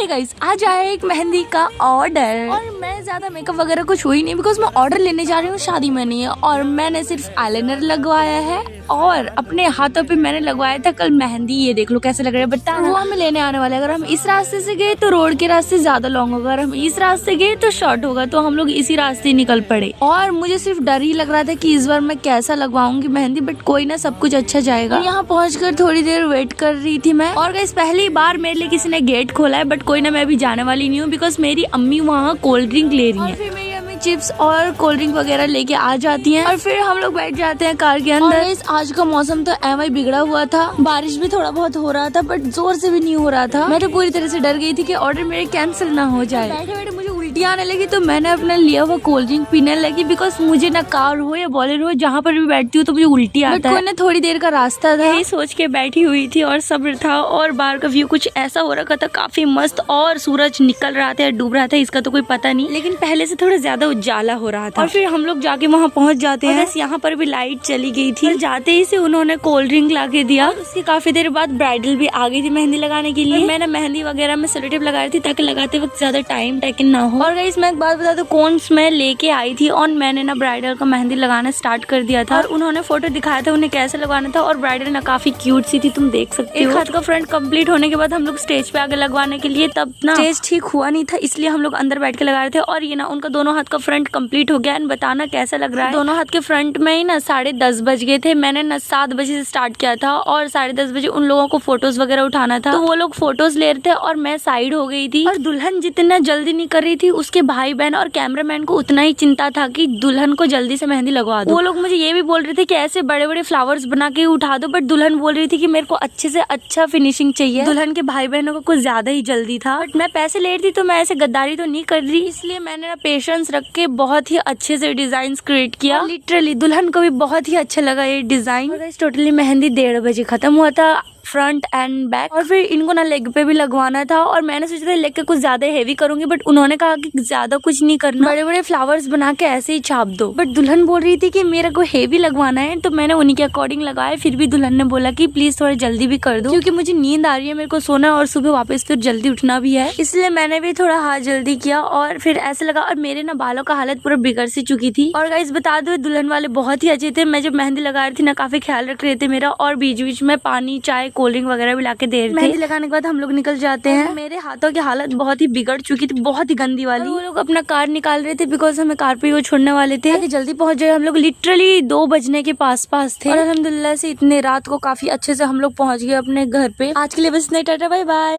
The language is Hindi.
हे गाइस, आज आया एक मेहंदी का ऑर्डर और मैं ज्यादा मेकअप वगैरह कुछ हुई नहीं बिकॉज मैं ऑर्डर लेने जा रही हूँ, शादी में नहीं है। और मैंने सिर्फ आईलाइनर लगवाया है और अपने हाथों पे मैंने लगवाया था कल मेहंदी। ये देख लो कैसे लग रहा है, बता वो हमें लेने आने वाले। अगर हम इस रास्ते से गए तो रोड के रास्ते ज्यादा लॉन्ग होगा, अगर हम इस रास्ते गए तो शॉर्ट होगा, तो हम लोग इसी रास्ते निकल पड़े। और मुझे सिर्फ डर ही लग रहा था कि इस बार मैं कैसा लगवाऊंगी मेहंदी, बट कोई ना, सब कुछ अच्छा जाएगा। यहाँ पहुँचकर थोड़ी देर वेट कर रही थी मैं। और गाइस पहली बार मेरे लिए किसी ने गेट खोला है, बट कोई ना, मैं अभी जाने वाली नहीं हूँ बिकॉज मेरी अम्मी वहाँ कोल्ड ड्रिंक ले रही है। फिर मेरी अम्मी चिप्स और कोल्ड ड्रिंक वगैरह लेके आ जाती हैं और फिर हम लोग बैठ जाते हैं कार के अंदर। आज का मौसम तो एवं बिगड़ा हुआ था, बारिश भी थोड़ा बहुत हो रहा था बट जोर से भी नहीं हो रहा था। मैं तो पूरी तरह से डर गई थी कि ऑर्डर मेरे कैंसिल ना हो जाए। बैठे बैठे मुझे उल्टी आने लगी तो मैंने अपना लिया हुआ कोल्ड ड्रिंक पीने लगी बिकॉज मुझे ना कार हो या बोलेरो हो, जहाँ पर भी बैठती हूँ तो मुझे उल्टी आता है। थोड़ी देर का रास्ता था, यही सोच के बैठी हुई थी और सब्र था। और बाहर का व्यू कुछ ऐसा हो रखा था, काफी मस्त, और सूरज निकल रहा था, डूब रहा था, इसका तो कोई पता नहीं, लेकिन पहले से थोड़ा ज्यादा उजाला हो रहा था। और फिर हम लोग जाके वहाँ पहुँच जाते हैं। यहाँ पर भी लाइट चली गई थी और जाते ही से उन्होंने कोल्ड ड्रिंक ला के दिया। उसके काफी देर बाद ब्राइडल भी आ गई थी मेहंदी लगाने के लिए। मैंने मेहंदी वगैरह में सेलो टेप लगाई थी ताकि लगाते वक्त ज्यादा टाइम टेकन ना हो। और गाइस मैं एक बात बता दूं, कोन्स में लेके आई थी और मैंने ना ब्राइडल का मेहंदी लगाना स्टार्ट कर दिया था। और उन्होंने फोटो दिखाया था उन्हें कैसे लगाना था, और ब्राइडल ना काफी क्यूट सी थी, तुम देख सकते हो। एक हाथ का फ्रंट कंप्लीट होने के बाद हम लोग स्टेज पे आगे लगवाने के लिए, तब ना स्टेज ठीक हुआ नहीं था, इसलिए हम लोग अंदर बैठ के लगा रहे थे। और ये ना उनका दोनों हाथ का फ्रंट कंप्लीट हो गया। बताना कैसा लग रहा है। दोनों हाथ के फ्रंट में ही ना 10:30 बज गए थे। मैंने ना 7 बजे से स्टार्ट किया था और 10:30 बजे उन लोगों को फोटोज वगैरह उठाना था, तो वो लोग फोटोज ले रहे थे और मैं साइड हो गई थी। और दुल्हन जितना जल्दी नहीं कर रही थी, उसके भाई बहन और कैमरामैन को उतना ही चिंता था कि दुल्हन को जल्दी से मेहंदी लगवा दो। वो लोग मुझे ये भी बोल रहे थे कि ऐसे बड़े बड़े फ्लावर्स बना के उठा दो, बट दुल्हन बोल रही थी कि मेरे को अच्छे से अच्छा फिनिशिंग चाहिए। दुल्हन के भाई बहनों को कुछ ज्यादा ही जल्दी था, बट मैं पैसे ले रही थी तो मैं ऐसे गद्दारी तो नहीं कर रही, इसलिए मैंने ना पेशेंस रख के बहुत ही अच्छे से डिजाइन क्रिएट किया। लिटरली दुल्हन को भी बहुत ही अच्छा लगा ये डिजाइन। टोटली मेहंदी 1:30 बजे खत्म हुआ था, फ्रंट एंड बैक। और फिर इनको ना लेग पे भी लगवाना था और मैंने सोचा था लेग के कुछ ज्यादा हेवी करूंगी, बट उन्होंने कहा कि ज्यादा कुछ नहीं करना, बड़े बड़े फ्लावर्स बना के ऐसे ही छाप दो। बट दुल्हन बोल रही थी कि मेरे को हेवी लगवाना है, तो मैंने उन्हीं के अकॉर्डिंग लगाया। फिर भी दुल्हन ने बोला कि प्लीज थोड़ा जल्दी भी कर दो क्योंकि मुझे नींद आ रही है, मेरे को सोना और सुबह वापस फिर जल्दी उठना भी है, इसलिए मैंने भी थोड़ा हाथ जल्दी किया। और फिर ऐसे लगा, और मेरे ना बालों का हालत पूरा बिगड़ सी चुकी थी। और गाइस बता दो, दुल्हन वाले बहुत ही अच्छे थे। मैं जब मेहंदी लगा रही थी ना, काफी ख्याल रख रहे थे मेरा, और बीच बीच में पानी, चाय, कोल्ड ड्रिंक वगैरह भी के देर थे। मेहंदी लगाने के बाद हम लोग निकल जाते हैं। मेरे हाथों की हालत बहुत ही बिगड़ चुकी थी, बहुत ही गंदी वाली। वो लोग अपना कार निकाल रहे थे बिकॉज हमें कार पे वो छोड़ने वाले थे ताकि जल्दी पहुंच जाए। हम लोग लिटरली 2 बजने के पास थे और अल्हम्दुलिल्लाह से इतने रात को काफी अच्छे से हम लोग पहुंच गए अपने घर पे। आज के लिए बस इतना ही, टाटा बाय बाय।